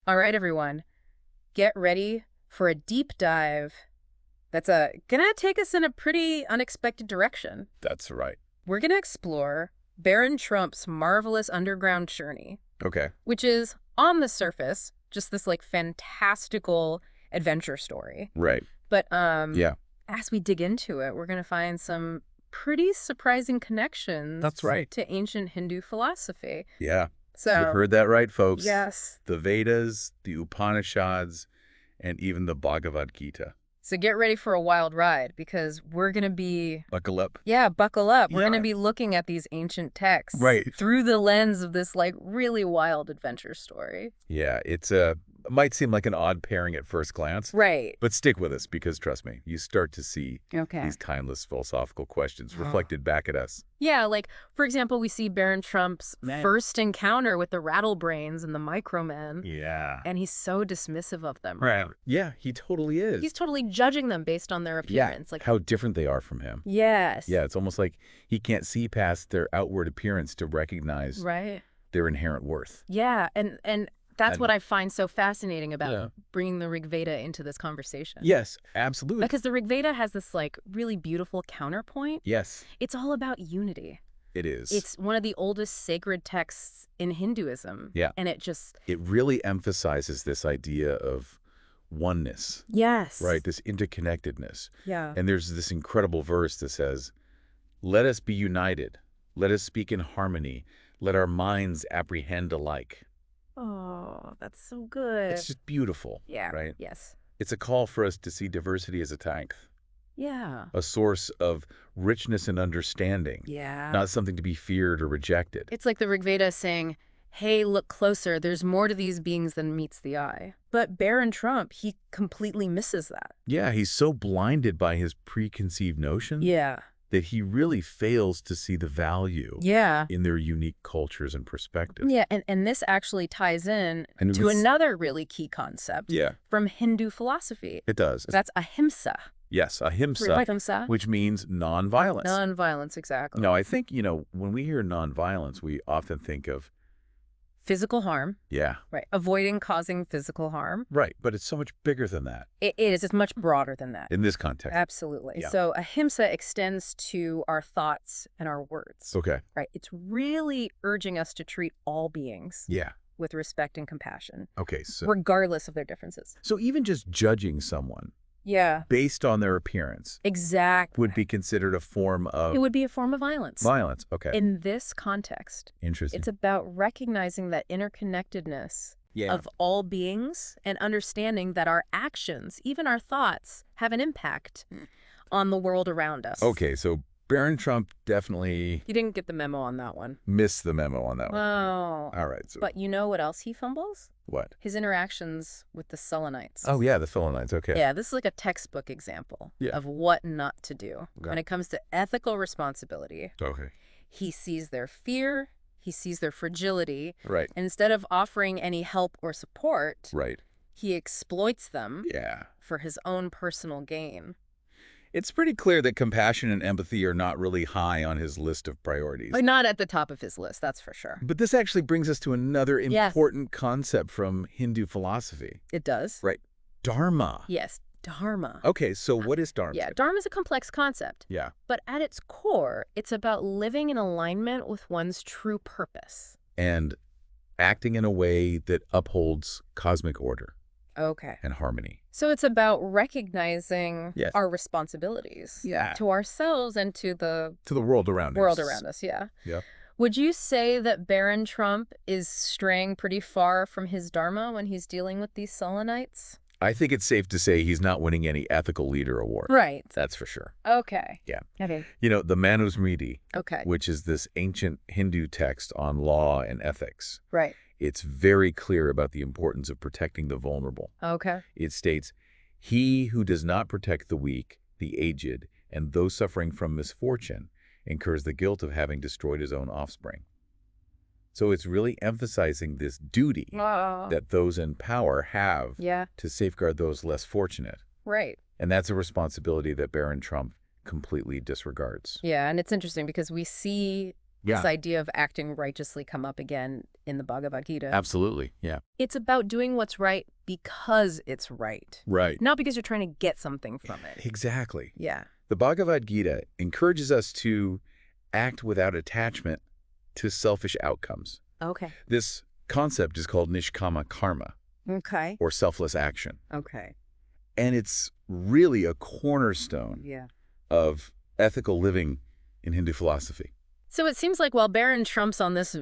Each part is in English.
All right, everyone, get ready for a deep dive that's gonna take us in a pretty unexpected direction. That's right. We're gonna explore Baron Trump's marvelous underground journey, Okay. which is, on the surface, just this, like, fantastical adventure story. Right. But Yeah. as we dig into it, we're gonna find some pretty surprising connections That's right. to ancient Hindu philosophy. Yeah. So, You heard that right, folks. yes. The Vedas, the Upanishads, and even the Bhagavad Gita. So get ready for a wild ride, because we're going to be... Buckle up. Yeah, buckle up. We're Yeah. going to be looking at these ancient texts Right. through the lens of this, like, really wild adventure story. Yeah, it might seem like an odd pairing at first glance. Right. But stick with us, because trust me, you start to see Okay. these timeless philosophical questions reflected back at us. Yeah, like, for example, we see Baron Trump's Man. first encounter with the Rattlebrains and the Micromen, Yeah. and he's so dismissive of them. Right. Yeah, he totally is. He's totally judging them based on their appearance. Like, how different they are from him. yes. Yeah, it's almost like he can't see past their outward appearance to recognize Right. their inherent worth. Yeah, and that's And- what I find so fascinating about Yeah. bringing the Rigveda into this conversation. Yes, absolutely. Because the Rigveda has this, like, really beautiful counterpoint. Yes, It's all about unity. it is. It's one of the oldest sacred texts in Hinduism. Yeah. And it just... It really emphasizes this idea of oneness, Yes. right? This interconnectedness. Yeah. And there's this incredible verse that says, "Let us be united. Let us speak in harmony. Let our minds apprehend alike." Oh, that's so good. It's just beautiful, Yeah. right? Yes. It's a call for us to see diversity as a strength, Yeah. a source of richness and understanding, Yeah. not something to be feared or rejected. It's like the Rigveda saying, hey, look closer. There's more to these beings than meets the eye. But Baron Trump, he completely misses that. Yeah, he's so blinded by his preconceived notions Yeah. that he really fails to see the value Yeah. in their unique cultures and perspectives. Yeah, and this actually ties in And to it's- another really key concept Yeah, from Hindu philosophy. it does. That's ahimsa. Yes, ahimsa, Ahimsa. which means nonviolence. Non-violence, exactly. No, I think, when we hear nonviolence, we often think of, Physical harm, yeah, right? Avoiding causing physical harm. right, but it's so much bigger than that It is. It's much broader than that. in this context. Absolutely. Yeah. So ahimsa extends to our thoughts and our words, Okay, right? It's really urging us to treat all beings yeah, with respect and compassion, okay, so regardless of their differences. even just judging someone Yeah, based on their appearance exactly. would be considered a form of It would be a form of violence. violence. Okay, In this context, interesting. it's about recognizing that interconnectedness Yeah, of all beings and understanding that our actions, even our thoughts, have an impact on the world around us. okay, so Baron Trump definitely You didn't get the memo on that one. missed the memo on that one. Oh. All right, so But you know what else he fumbles? what? His interactions with the Selenites. Oh, yeah, the Philonites, okay. Yeah, this is like a textbook example Yeah. of what not to do. Okay. When it comes to ethical responsibility, Okay, he sees their fear, he sees their fragility, right, and instead of offering any help or support, right, he exploits them yeah. for his own personal gain. It's pretty clear that compassion and empathy are not really high on his list of priorities. But not at the top of his list, that's for sure. But this actually brings us to another Yes. important concept from Hindu philosophy. It does? Right. Dharma. Yes, dharma. Okay, so what is dharma? Yeah, dharma is a complex concept. Yeah. But at its core, it's about living in alignment with one's true purpose. And acting in a way that upholds cosmic order Okay. and harmony. So it's about recognizing Yes. our responsibilities Yeah. to ourselves and to the To the world around us. world around us, yeah. Yeah. Would you say that Baron Trump is straying pretty far from his dharma when he's dealing with these Selenites? I think it's safe to say he's not winning any ethical leader award. Right. That's for sure. Okay. Yeah. Okay. The Manusmriti, Okay. which is this ancient Hindu text on law and ethics, Right. it's very clear about the importance of protecting the vulnerable. Okay. It states, "He who does not protect the weak, the aged, and those suffering from misfortune incurs the guilt of having destroyed his own offspring." So it's really emphasizing this duty that those in power have Yeah. to safeguard those less fortunate. Right. And that's a responsibility that Baron Trump completely disregards. Yeah, and it's interesting because we see This idea of acting righteously come up again in the Bhagavad Gita. Absolutely. Yeah. It's about doing what's right because it's right. Right. Not because you're trying to get something from it. Exactly. Yeah. The Bhagavad Gita encourages us to act without attachment to selfish outcomes. Okay. This concept is called nishkama karma, Okay. or selfless action. Okay. And it's really a cornerstone Yeah. of ethical living in Hindu philosophy. So it seems like while Baron Trump's on this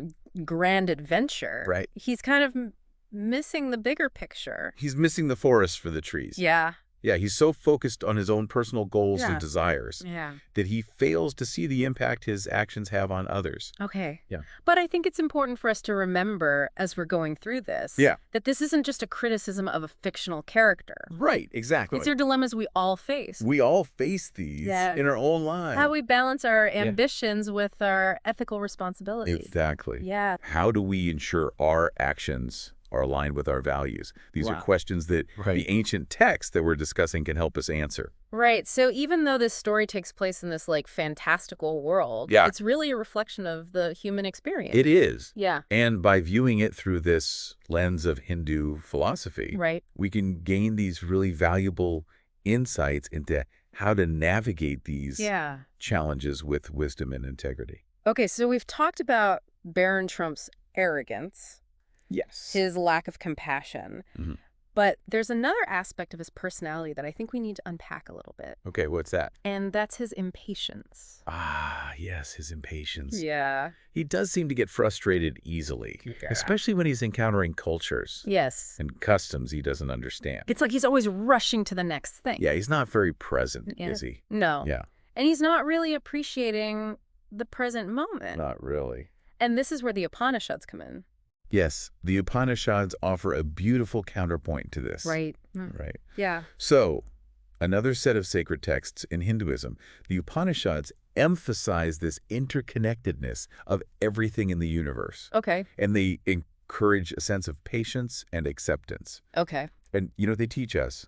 grand adventure, Right. he's kind of missing the bigger picture. He's missing the forest for the trees. Yeah. Yeah, he's so focused on his own personal goals Yeah. and desires Yeah. that he fails to see the impact his actions have on others. Okay. Yeah. But I think it's important for us to remember as we're going through this that this isn't just a criticism of a fictional character. Right, exactly. These are dilemmas we all face. We all face these Yeah. in our own lives. How we balance our ambitions with our ethical responsibilities. Exactly. Yeah. How do we ensure our actions are aligned with our values? These are questions that the ancient texts that we're discussing can help us answer. Right. So even though this story takes place in this like fantastical world, it's really a reflection of the human experience. It is. Yeah. And by viewing it through this lens of Hindu philosophy, we can gain these really valuable insights into how to navigate these challenges with wisdom and integrity. Okay, so we've talked about Baron Trump's arrogance. Yes. His lack of compassion. But there's another aspect of his personality that I think we need to unpack a little bit. Okay, what's that? And that's his impatience. Ah, yes, his impatience. Yeah. He does seem to get frustrated easily, especially when he's encountering cultures and customs he doesn't understand. It's like he's always rushing to the next thing. Yeah, he's not very present, is he? No. Yeah. And he's not really appreciating the present moment. Not really. And this is where the Upanishads come in. Yes, the Upanishads offer a beautiful counterpoint to this. Right. Right. Yeah. So, another set of sacred texts in Hinduism, the Upanishads emphasize this interconnectedness of everything in the universe. Okay. And they encourage a sense of patience and acceptance. Okay. And, they teach us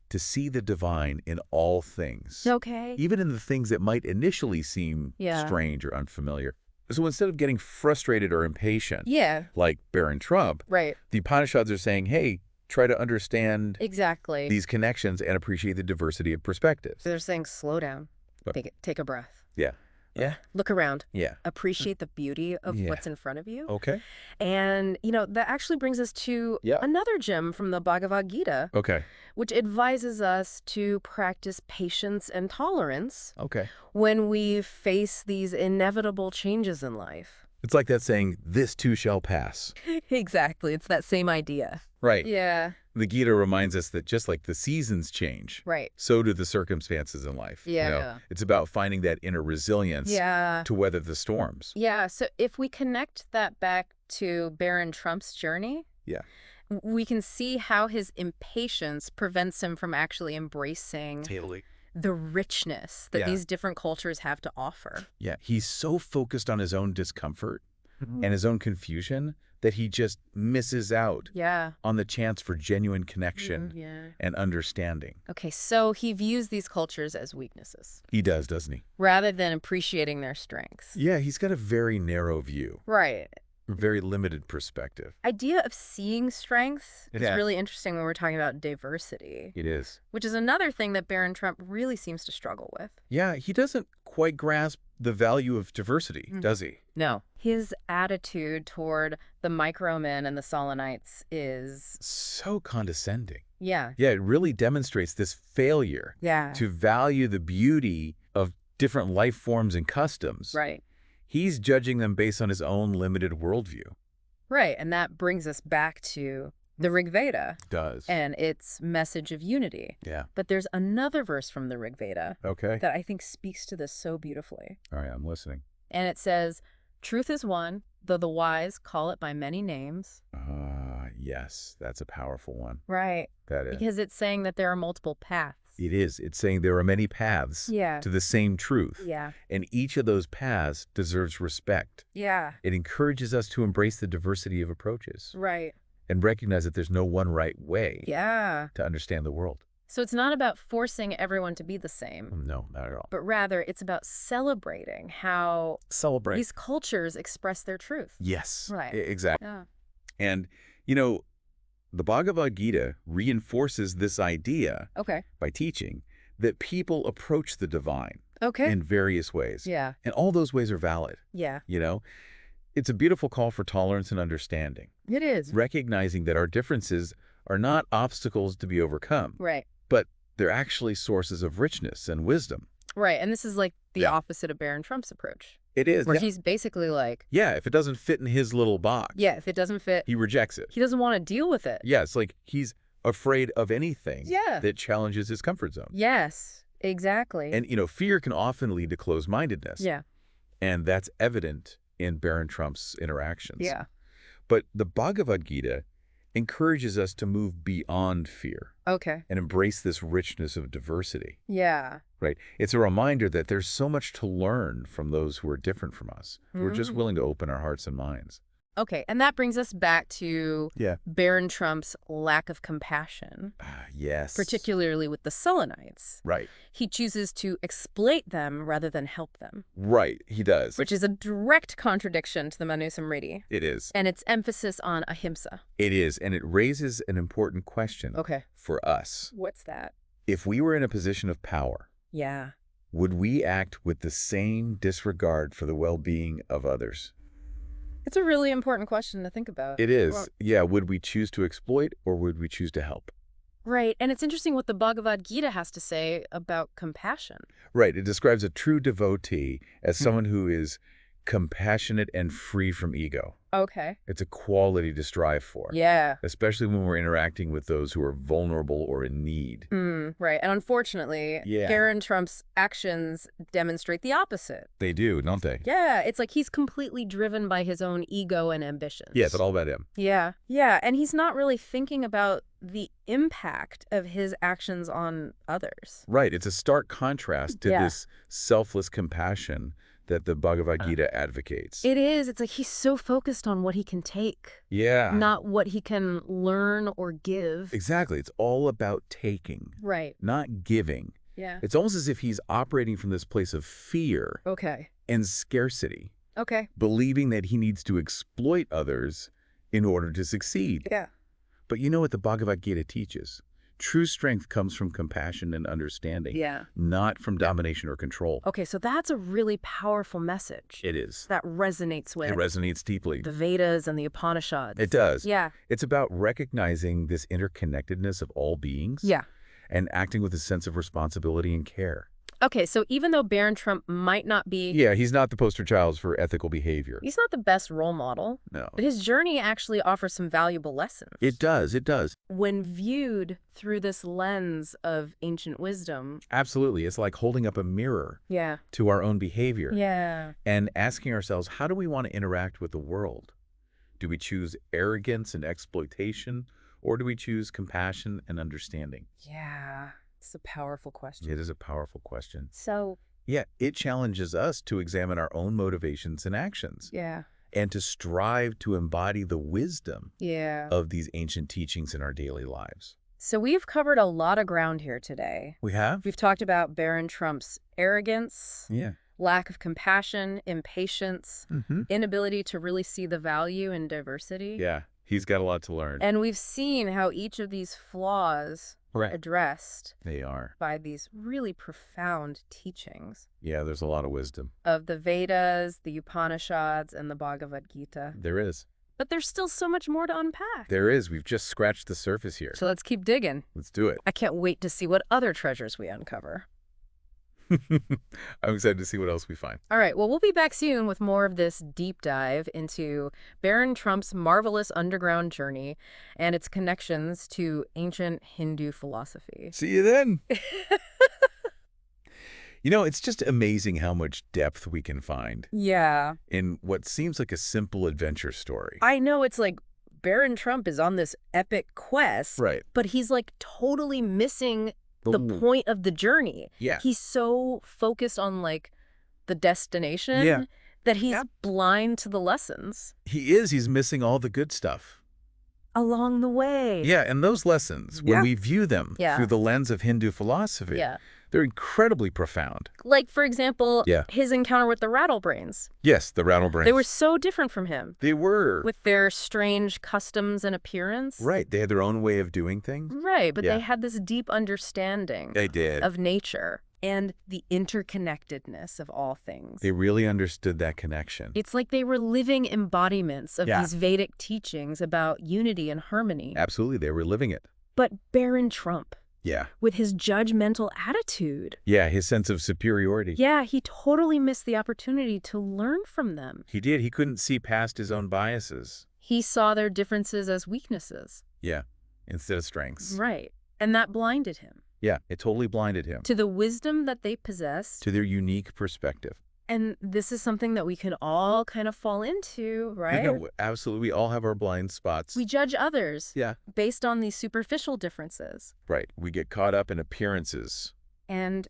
to see the divine in all things. Okay. Even in the things that might initially seem strange or unfamiliar. So instead of getting frustrated or impatient, like Baron Trump, the Upanishads are saying, hey, try to understand these connections and appreciate the diversity of perspectives. They're saying, slow down, take a breath. Yeah. Look around. Yeah. Appreciate the beauty of what's in front of you. Okay. And, that actually brings us to another gem from the Bhagavad Gita. Okay. Which advises us to practice patience and tolerance. Okay. When we face these inevitable changes in life. It's like that saying, this too shall pass. Exactly. It's that same idea. Right. Yeah. The Gita reminds us that just like the seasons change, so do the circumstances in life. Yeah. It's about finding that inner resilience to weather the storms. Yeah. So if we connect that back to Baron Trump's journey, we can see how his impatience prevents him from actually embracing the richness that these different cultures have to offer. Yeah. He's so focused on his own discomfort and his own confusion that he just misses out on the chance for genuine connection and understanding. Okay, so he views these cultures as weaknesses. He does, doesn't he? Rather than appreciating their strengths. Yeah, he's got a very narrow view. Right. Very limited perspective. Idea of seeing strengths is really interesting when we're talking about diversity. It is. Which is another thing that Baron Trump really seems to struggle with. Yeah, he doesn't quite grasp the value of diversity, does he? No. His attitude toward the Micromen and the Solonites is... so condescending. Yeah. Yeah, it really demonstrates this failure to value the beauty of different life forms and customs. Right. He's judging them based on his own limited worldview. Right, and that brings us back to the Rigveda. It does. And its message of unity. Yeah. But there's another verse from the Rigveda that I think speaks to this so beautifully. All right, I'm listening. And it says, truth is one, though the wise call it by many names. Yes, that's a powerful one. Right. That is. Because it's saying that there are multiple paths. It is. It's saying there are many paths to the same truth. Yeah. And each of those paths deserves respect. Yeah. It encourages us to embrace the diversity of approaches. Right. And recognize that there's no one right way to understand the world. So it's not about forcing everyone to be the same. No, not at all. But rather, it's about celebrating how these cultures express their truth. Yes. Right. Exactly. Yeah. And, the Bhagavad Gita reinforces this idea by teaching that people approach the divine in various ways. Yeah. And all those ways are valid. Yeah. It's a beautiful call for tolerance and understanding. It is. Recognizing that our differences are not obstacles to be overcome. Right. But they're actually sources of richness and wisdom. Right. And this is like the opposite of Barron Trump's approach. It is. Where he's basically like... Yeah, if it doesn't fit in his little box. Yeah, if it doesn't fit... He rejects it. He doesn't want to deal with it. Yeah, it's like he's afraid of anything that challenges his comfort zone. Yes, exactly. And, fear can often lead to closed-mindedness. Yeah. And that's evident in Barron Trump's interactions. Yeah. But the Bhagavad Gita encourages us to move beyond fear. Okay. And embrace this richness of diversity. Yeah. Right. It's a reminder that there's so much to learn from those who are different from us. We're just willing to open our hearts and minds. Okay, and that brings us back to Barron Trump's lack of compassion. Yes. Particularly with the Selenites. Right. He chooses to exploit them rather than help them. Right, he does. Which is a direct contradiction to the Manusmriti. It is. And its emphasis on ahimsa. It is, and it raises an important question for us. What's that? If we were in a position of power, would we act with the same disregard for the well-being of others? It's a really important question to think about. It is. Well, yeah, would we choose to exploit or would we choose to help? Right, and it's interesting what the Bhagavad Gita has to say about compassion. Right, it describes a true devotee as someone who is compassionate and free from ego. Okay. It's a quality to strive for. Yeah. Especially when we're interacting with those who are vulnerable or in need. Right. And unfortunately, Barron Trump's actions demonstrate the opposite. They do, don't they? Yeah. It's like he's completely driven by his own ego and ambitions. Yeah, it's all about him. Yeah. Yeah. And he's not really thinking about the impact of his actions on others. Right. It's a stark contrast to this selfless compassion that the Bhagavad Gita advocates. It is. It's like he's so focused on what he can take. Yeah. Not what he can learn or give. Exactly. It's all about taking. Right. Not giving. Yeah. It's almost as if he's operating from this place of fear. And scarcity. Believing that he needs to exploit others in order to succeed. Yeah. But you know what the Bhagavad Gita teaches? True strength comes from compassion and understanding, not from domination or control. Okay, so that's a really powerful message. It is. That resonates with... It resonates deeply. The Vedas and the Upanishads. It does. Yeah. It's about recognizing this interconnectedness of all beings. Yeah. And acting with a sense of responsibility and care. Okay, so even though Barron Trump might not be... Yeah, he's not the poster child for ethical behavior. He's not the best role model. No. But his journey actually offers some valuable lessons. It does, it does. When viewed through this lens of ancient wisdom... Absolutely. It's like holding up a mirror to our own behavior. Yeah. And asking ourselves, how do we want to interact with the world? Do we choose arrogance and exploitation, or do we choose compassion and understanding? Yeah. It's a powerful question. It is a powerful question. So... Yeah, it challenges us to examine our own motivations and actions. Yeah. And to strive to embody the wisdom of these ancient teachings in our daily lives. So we've covered a lot of ground here today. We have? We've talked about Barron Trump's arrogance, Yeah. lack of compassion, impatience, inability to really see the value in diversity. Yeah, he's got a lot to learn. And we've seen how each of these flaws are addressed They are. by these really profound teachings. Yeah, there's a lot of wisdom. Of the Vedas, the Upanishads, and the Bhagavad Gita. There is. But there's still so much more to unpack. There is. We've just scratched the surface here. So let's keep digging. Let's do it. I can't wait to see what other treasures we uncover. I'm excited to see what else we find. All right. Well, we'll be back soon with more of this deep dive into Barron Trump's marvelous underground journey and its connections to ancient Hindu philosophy. See you then. It's just amazing how much depth we can find. Yeah. In what seems like a simple adventure story. I know it's like Barron Trump is on this epic quest. Right. But he's like totally missing the point of the journey. Yeah. He's so focused on like the destination that he's blind to the lessons. He is. He's missing all the good stuff. along the way. Yeah, and those lessons, when we view them through the lens of Hindu philosophy, they're incredibly profound. Like, for example, his encounter with the Rattlebrains. Yes, the Rattlebrains. They were so different from him. They were. With their strange customs and appearance. Right, they had their own way of doing things. Right, but they had this deep understanding of nature and the interconnectedness of all things. They really understood that connection. It's like they were living embodiments of these Vedic teachings about unity and harmony. Absolutely, they were living it. But Baron Trump, yeah, with his judgmental attitude. Yeah, his sense of superiority. Yeah, he totally missed the opportunity to learn from them. He did. He couldn't see past his own biases. He saw their differences as weaknesses. Yeah, instead of strengths. Right. And that blinded him. Yeah, it totally blinded him. To the wisdom that they possessed. To their unique perspective. And this is something that we can all kind of fall into, right? Yeah, absolutely. We all have our blind spots. We judge others based on these superficial differences. Right. We get caught up in appearances. And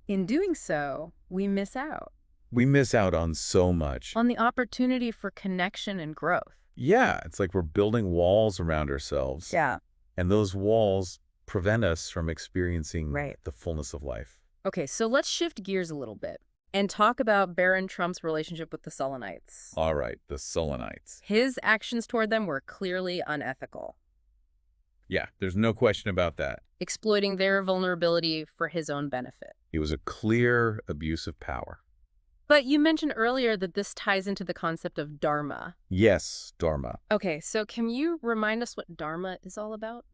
in doing so, we miss out. We miss out on so much. On the opportunity for connection and growth. Yeah, it's like we're building walls around ourselves. Yeah. And those walls prevent us from experiencing the fullness of life. Okay, so let's shift gears a little bit and talk about Baron Trump's relationship with the Solonites. All right, the Solonites. His actions toward them were clearly unethical. Yeah, there's no question about that. Exploiting their vulnerability for his own benefit. It was a clear abuse of power. But you mentioned earlier that this ties into the concept of dharma. Yes, dharma. Okay, so can you remind us what dharma is all about?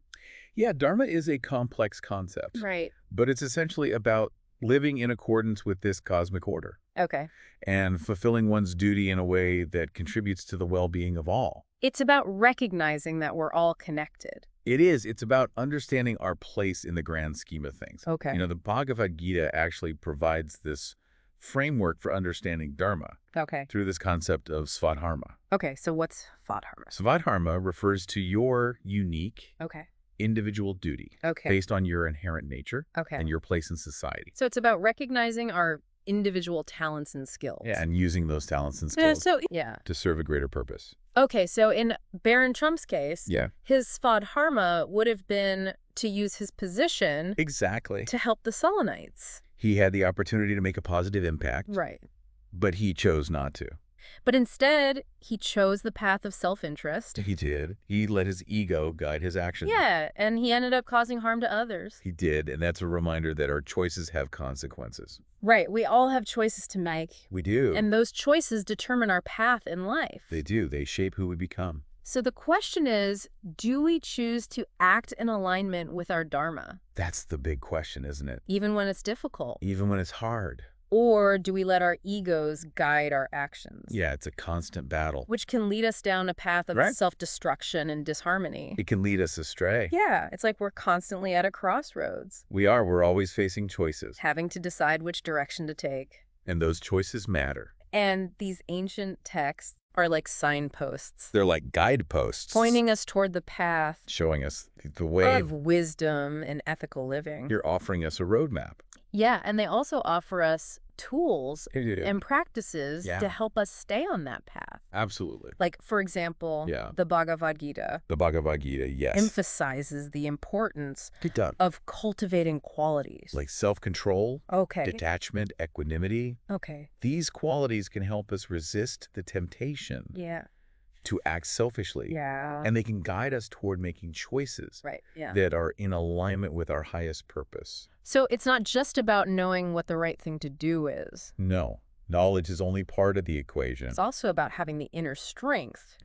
Yeah, dharma is a complex concept. Right. But it's essentially about living in accordance with this cosmic order. Okay. And fulfilling one's duty in a way that contributes to the well-being of all. It's about recognizing that we're all connected. It is. It's about understanding our place in the grand scheme of things. Okay. You know, the Bhagavad Gita actually provides this framework for understanding dharma. Okay. Through this concept of svadharma. Okay, so what's svadharma? Svadharma refers to your unique individual duty based on your inherent nature and your place in society. So it's about recognizing our individual talents and skills. Yeah, and using those talents and skills to serve a greater purpose. Okay, so in Baron Trump's case, his svadharma would have been to use his position to help the Solonites. He had the opportunity to make a positive impact. Right. But he chose not to. But instead, he chose the path of self-interest. He did. He let his ego guide his actions. Yeah, and he ended up causing harm to others. He did, and that's a reminder that our choices have consequences. Right. We all have choices to make. We do. And those choices determine our path in life. They do. They shape who we become. So the question is, do we choose to act in alignment with our dharma? That's the big question, isn't it? Even when it's difficult. Even when it's hard. Or do we let our egos guide our actions? Yeah, it's a constant battle. Which can lead us down a path of self-destruction and disharmony. It can lead us astray. Yeah, it's like we're constantly at a crossroads. We are. We're always facing choices. Having to decide which direction to take. And those choices matter. And these ancient texts are like signposts. They're like guideposts. Pointing us toward the path. Showing us the way of wisdom and ethical living. You're offering us a roadmap. Yeah, and they also offer us tools and practices to help us stay on that path. Absolutely. Like, for example, the Bhagavad Gita. The Bhagavad Gita, yes. Emphasizes the importance of cultivating qualities. Like self-control, detachment, equanimity. These qualities can help us resist the temptation to act selfishly. And they can guide us toward making choices that are in alignment with our highest purpose. So it's not just about knowing what the right thing to do is. No. Knowledge is only part of the equation. It's also about having the inner strength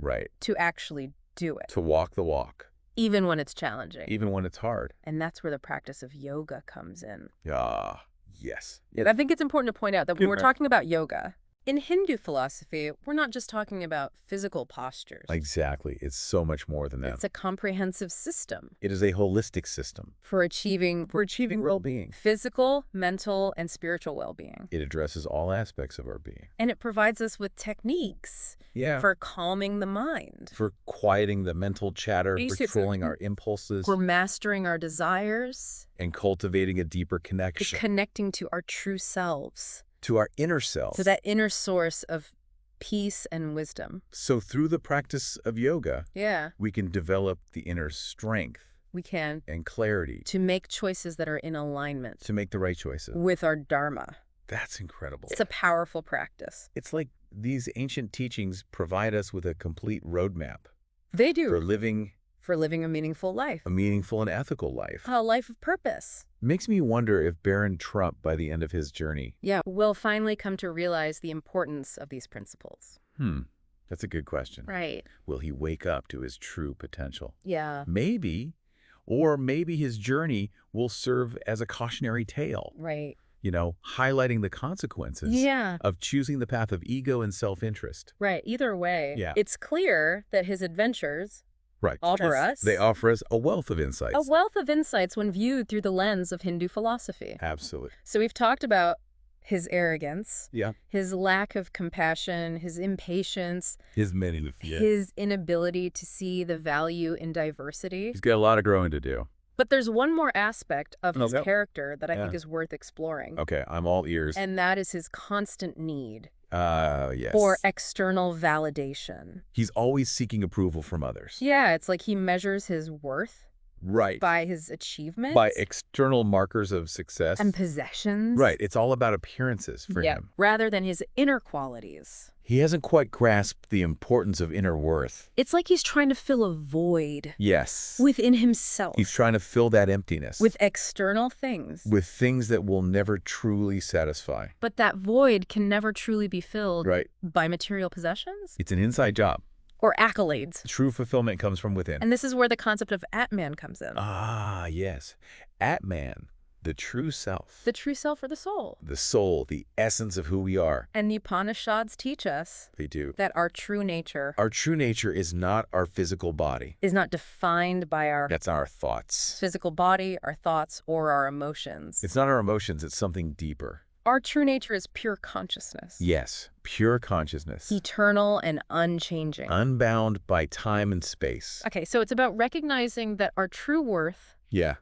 to actually do it. To walk the walk. Even when it's challenging. Even when it's hard. And that's where the practice of yoga comes in. Yes. I think it's important to point out that when we're talking about yoga, in Hindu philosophy, we're not just talking about physical postures. Exactly. It's so much more than that. It's a comprehensive system. It is a holistic system. For achieving well-being. Physical, mental, and spiritual well-being. It addresses all aspects of our being. And it provides us with techniques for calming the mind. For quieting the mental chatter, controlling our impulses. For mastering our desires. And cultivating a deeper connection. Connecting to our true selves. To our inner self. To that inner source of peace, and wisdom. So through the practice of yoga, we can develop the inner strength. We can. And clarity. To make choices that are in alignment. To make the right choices. With our dharma. That's incredible. It's a powerful practice. It's like these ancient teachings provide us with a complete roadmap. They do. For living a meaningful life. A meaningful and ethical life. A life of purpose. Makes me wonder if Baron Trump, by the end of his journey, will finally come to realize the importance of these principles. That's a good question. Right. Will he wake up to his true potential? Yeah. Maybe. Or maybe his journey will serve as a cautionary tale. Right. Highlighting the consequences of choosing the path of ego and self-interest. Right. Either way, it's clear that his adventures offer us a wealth of insights. A wealth of insights when viewed through the lens of Hindu philosophy. Absolutely. So we've talked about his arrogance, his lack of compassion, his impatience, his inability to see the value in diversity. He's got a lot of growing to do. But there's one more aspect of his character that I think is worth exploring. Okay, I'm all ears. And that is his constant need Yes. for external validation. He's always seeking approval from others. Yeah, it's like he measures his worth by his achievements. By external markers of success. And possessions. Right, it's all about appearances for him. Rather than his inner qualities. He hasn't quite grasped the importance of inner worth. It's like he's trying to fill a void. Yes. Within himself. He's trying to fill that emptiness. With external things. With things that will never truly satisfy. But that void can never truly be filled by material possessions? It's an inside job. Or accolades. True fulfillment comes from within. And this is where the concept of Atman comes in. Ah, yes. Atman. The true self. The true self or the soul. The soul, the essence of who we are. And the Upanishads teach us that our true nature is not our physical body. Is not defined by our thoughts. Physical body, our thoughts, or our emotions. It's not our emotions, it's something deeper. Our true nature is pure consciousness. Yes, pure consciousness. Eternal and unchanging. Unbound by time and space. Okay, so it's about recognizing that our true worth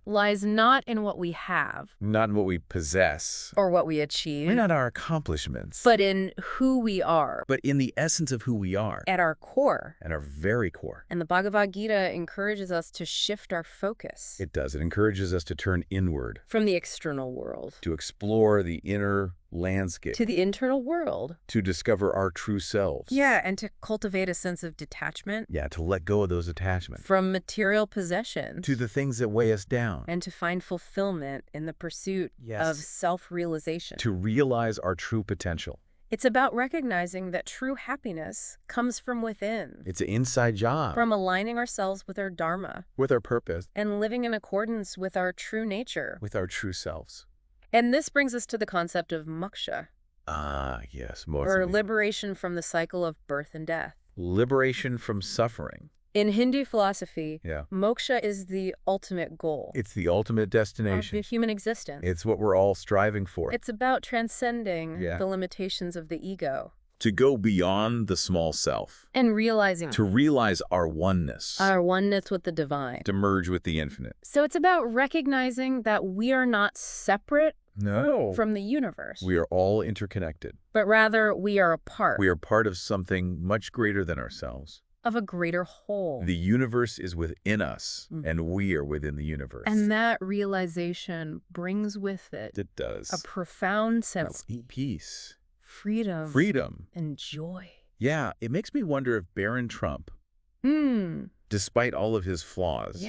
lies not in what we have. Not in what we possess. Or what we achieve. Or not our accomplishments. But in who we are. But in the essence of who we are. At our core. At our very core. And the Bhagavad Gita encourages us to shift our focus. It does. It encourages us to turn inward. From the external world. To explore the inner landscape. To the internal world. To discover our true selves. Yeah, and to cultivate a sense of detachment. Yeah, to let go of those attachments. From material possessions. To the things that weigh us down. And to find fulfillment in the pursuit of self-realization. To realize our true potential. It's about recognizing that true happiness comes from within. It's an inside job. From aligning ourselves with our dharma. With our purpose. And living in accordance with our true nature. With our true selves. And this brings us to the concept of moksha. Ah, yes. Or liberation from the cycle of birth and death. Liberation from suffering. In Hindu philosophy, moksha is the ultimate goal. It's the ultimate destination. Of human existence. It's what we're all striving for. It's about transcending the limitations of the ego. To go beyond the small self. And realizing. To realize our oneness. Our oneness with the divine. To merge with the infinite. So it's about recognizing that we are not separate from the universe. We are all interconnected. But rather, we are a part. We are part of something much greater than ourselves. Of a greater whole. The universe is within us, and we are within the universe. And that realization brings with it. It does. A profound sense of peace. Freedom. And joy. Yeah, it makes me wonder if Baron Trump, despite all of his flaws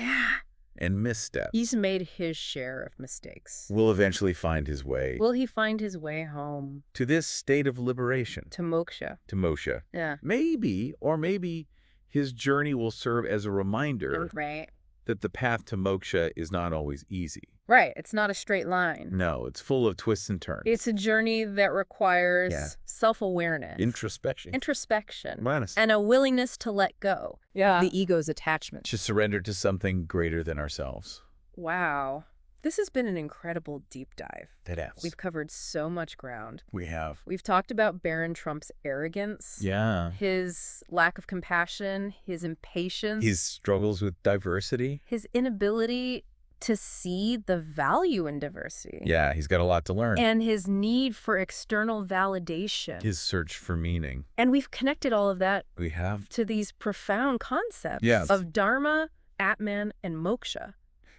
and missteps, he's made his share of mistakes. Will eventually find his way. Will he find his way home? To this state of liberation. To moksha. To moksha. Yeah. Maybe his journey will serve as a reminder that the path to moksha is not always easy. Right. It's not a straight line. No, it's full of twists and turns. It's a journey that requires self-awareness. Introspection. And a willingness to let go. The ego's attachment. To surrender to something greater than ourselves. Wow. This has been an incredible deep dive. It has. We've covered so much ground. We have. We've talked about Baron Trump's arrogance. Yeah. His lack of compassion, his impatience. His struggles with diversity. His inability to see the value in diversity. Yeah, he's got a lot to learn. And his need for external validation. His search for meaning. And we've connected all of that We have. to these profound concepts Yes. of dharma, atman, and moksha.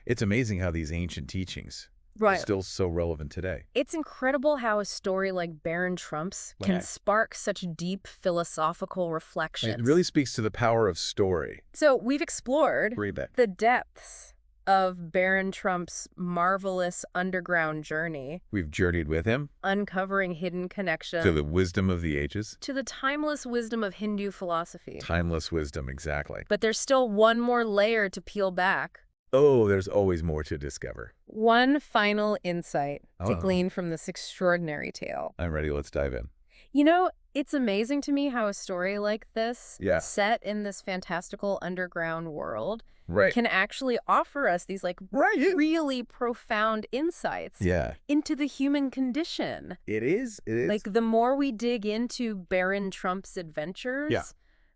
It's amazing how these ancient teachings Right. are still so relevant today. It's incredible how a story like Baron Trump's can spark such deep philosophical reflections. It really speaks to the power of story. So we've explored Read that. the depths of Baron Trump's marvelous underground journey, We've journeyed with him uncovering hidden connections to the wisdom of the ages. to the timeless wisdom of Hindu philosophy. Timeless wisdom, exactly. But there's still one more layer to peel back. Oh, there's always more to discover. One final insight to Uh-oh. glean from this extraordinary tale. I'm ready. Let's dive in. You know, it's amazing to me how a story like this, Yeah. set in this fantastical underground world, Right. can actually offer us these really profound insights Yeah. into the human condition. It is. It is. Like, the more we dig into Baron Trump's adventures,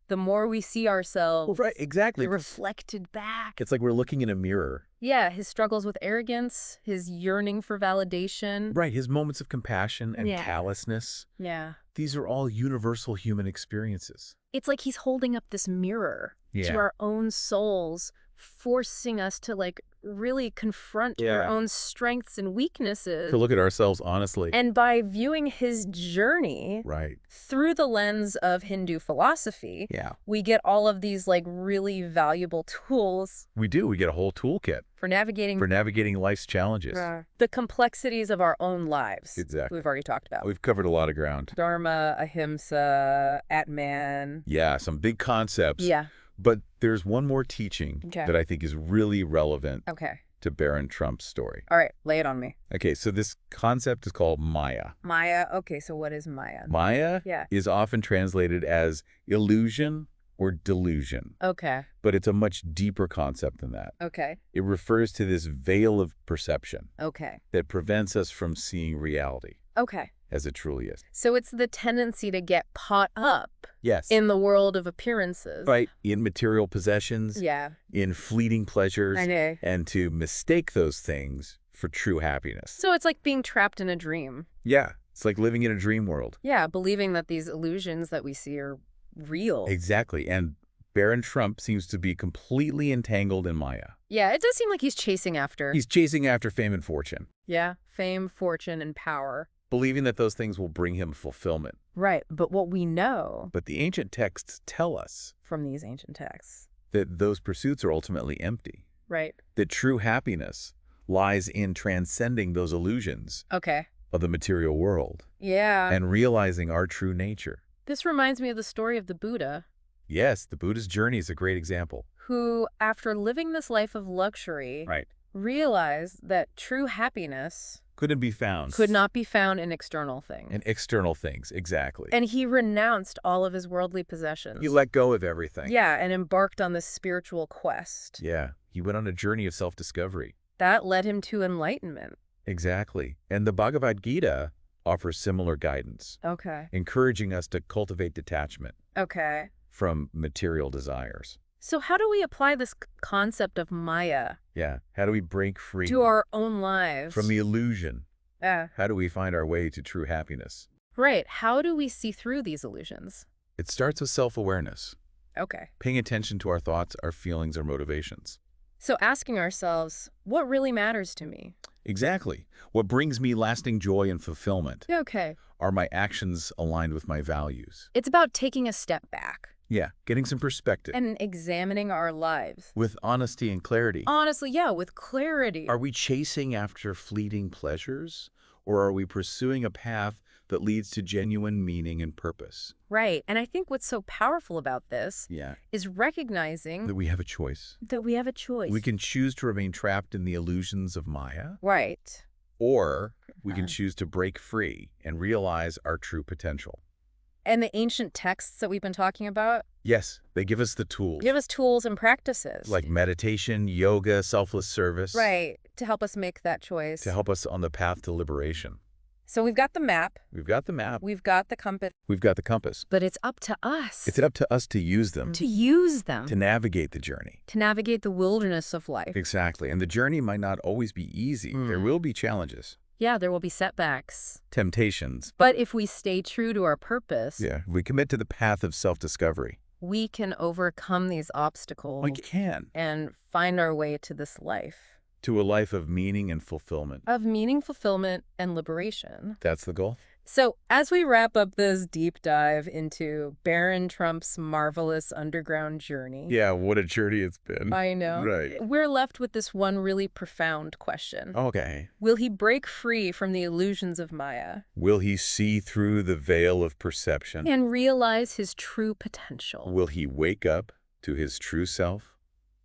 the more we see ourselves exactly. reflected back. It's like we're looking in a mirror. Yeah, his struggles with arrogance, his yearning for validation. Right. His moments of compassion and callousness. Yeah. These are all universal human experiences. It's like he's holding up this mirror to our own souls, forcing us to really confront our own strengths and weaknesses. To look at ourselves honestly. And by viewing his journey through the lens of Hindu philosophy, we get all of these really valuable tools. We do. We get a whole toolkit for navigating life's challenges. The complexities of our own lives. Exactly. We've already talked about. We've covered a lot of ground. Dharma, ahimsa, atman. Yeah, some big concepts. Yeah. But there's one more teaching that I think is really relevant to Baron Trump's story. All right, lay it on me. Okay, so this concept is called Maya. Maya. Okay, so what is Maya? Maya is often translated as illusion or delusion. Okay. But it's a much deeper concept than that. Okay. It refers to this veil of perception Okay. that prevents us from seeing reality Okay. as it truly is. So it's the tendency to get caught up Yes. in the world of appearances. Right. In material possessions. Yeah. In fleeting pleasures. I know. And to mistake those things for true happiness. So it's like being trapped in a dream. Yeah. It's like living in a dream world. Yeah, believing that these illusions that we see are real. Exactly. And Baron Trump seems to be completely entangled in Maya. Yeah, it does seem like he's chasing after. He's chasing after fame and fortune. Yeah, fame, fortune, and power. Believing that those things will bring him fulfillment. Right, but what we know... But the ancient texts tell us... From these ancient texts. That those pursuits are ultimately empty. Right. That true happiness lies in transcending those illusions of the material world. Yeah. And realizing our true nature. This reminds me of the story of the Buddha. Yes, the Buddha's journey is a great example. Who, after living this life of luxury, realized that true happiness... Could not be found in external things. In external things, exactly. And he renounced all of his worldly possessions. He let go of everything. Yeah, and embarked on this spiritual quest. Yeah, he went on a journey of self-discovery. That led him to enlightenment. Exactly. And the Bhagavad Gita offers similar guidance. Okay. Encouraging us to cultivate detachment. Okay. From material desires. So how do we apply this concept of Maya? Yeah. How do we break free? To our own lives. From the illusion. Yeah. How do we find our way to true happiness? Right. How do we see through these illusions? It starts with self-awareness. Okay. Paying attention to our thoughts, our feelings, our motivations. So asking ourselves, what really matters to me? Exactly. What brings me lasting joy and fulfillment? Okay. Are my actions aligned with my values? It's about taking a step back. Yeah, getting some perspective. And examining our lives. With honesty and clarity. Honestly, yeah, with clarity. Are we chasing after fleeting pleasures? Or are we pursuing a path that leads to genuine meaning and purpose? Right. And I think what's so powerful about this is recognizing that we have a choice. We can choose to remain trapped in the illusions of Maya. Right. Or we can choose to break free and realize our true potential. And the ancient texts that we've been talking about? Yes, they give us the tools. Give us tools and practices. Like meditation, yoga, selfless service. Right, to help us make that choice. To help us on the path to liberation. So we've got the map. We've got the map. We've got the compass. We've got the compass. But it's up to us. It's up to us to use them. To use them. To navigate the journey. To navigate the wilderness of life. Exactly. And the journey might not always be easy. There will be challenges. Yeah, there will be setbacks. Temptations. But if we stay true to our purpose... Yeah, if we commit to the path of self-discovery. We can overcome these obstacles. We can. And find our way to this life. To a life of meaning and fulfillment. Of meaning, fulfillment, and liberation. That's the goal. So, as we wrap up this deep dive into Baron Trump's marvelous underground journey... Yeah, what a journey it's been. I know. Right. We're left with this one really profound question. Okay. Will he break free from the illusions of Maya? Will he see through the veil of perception? And realize his true potential? Will he wake up to his true self?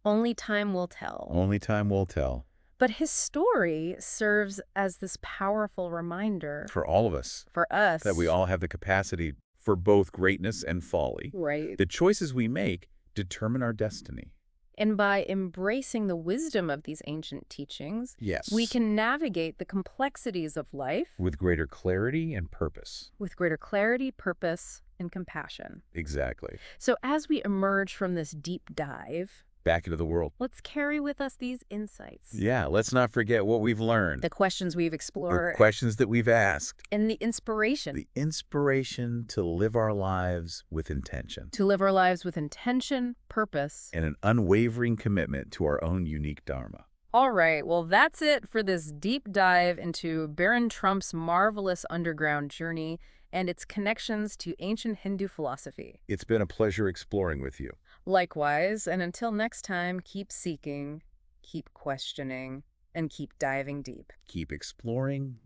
Only time will tell. Only time will tell. But his story serves as this powerful reminder. For all of us. For us. That we all have the capacity for both greatness and folly. Right. The choices we make determine our destiny. And by embracing the wisdom of these ancient teachings, yes, we can navigate the complexities of life. With greater clarity and purpose. With greater clarity, purpose, and compassion. Exactly. So as we emerge from this deep dive... back into the world. Let's carry with us these insights. Yeah, let's not forget what we've learned. The questions we've explored. The questions that we've asked. And the inspiration. The inspiration to live our lives with intention. To live our lives with intention, purpose. And an unwavering commitment to our own unique dharma. All right, well, that's it for this deep dive into Baron Trump's marvelous underground journey and its connections to ancient Hindu philosophy. It's been a pleasure exploring with you. Likewise, and until next time, keep seeking, keep questioning, and keep diving deep. Keep exploring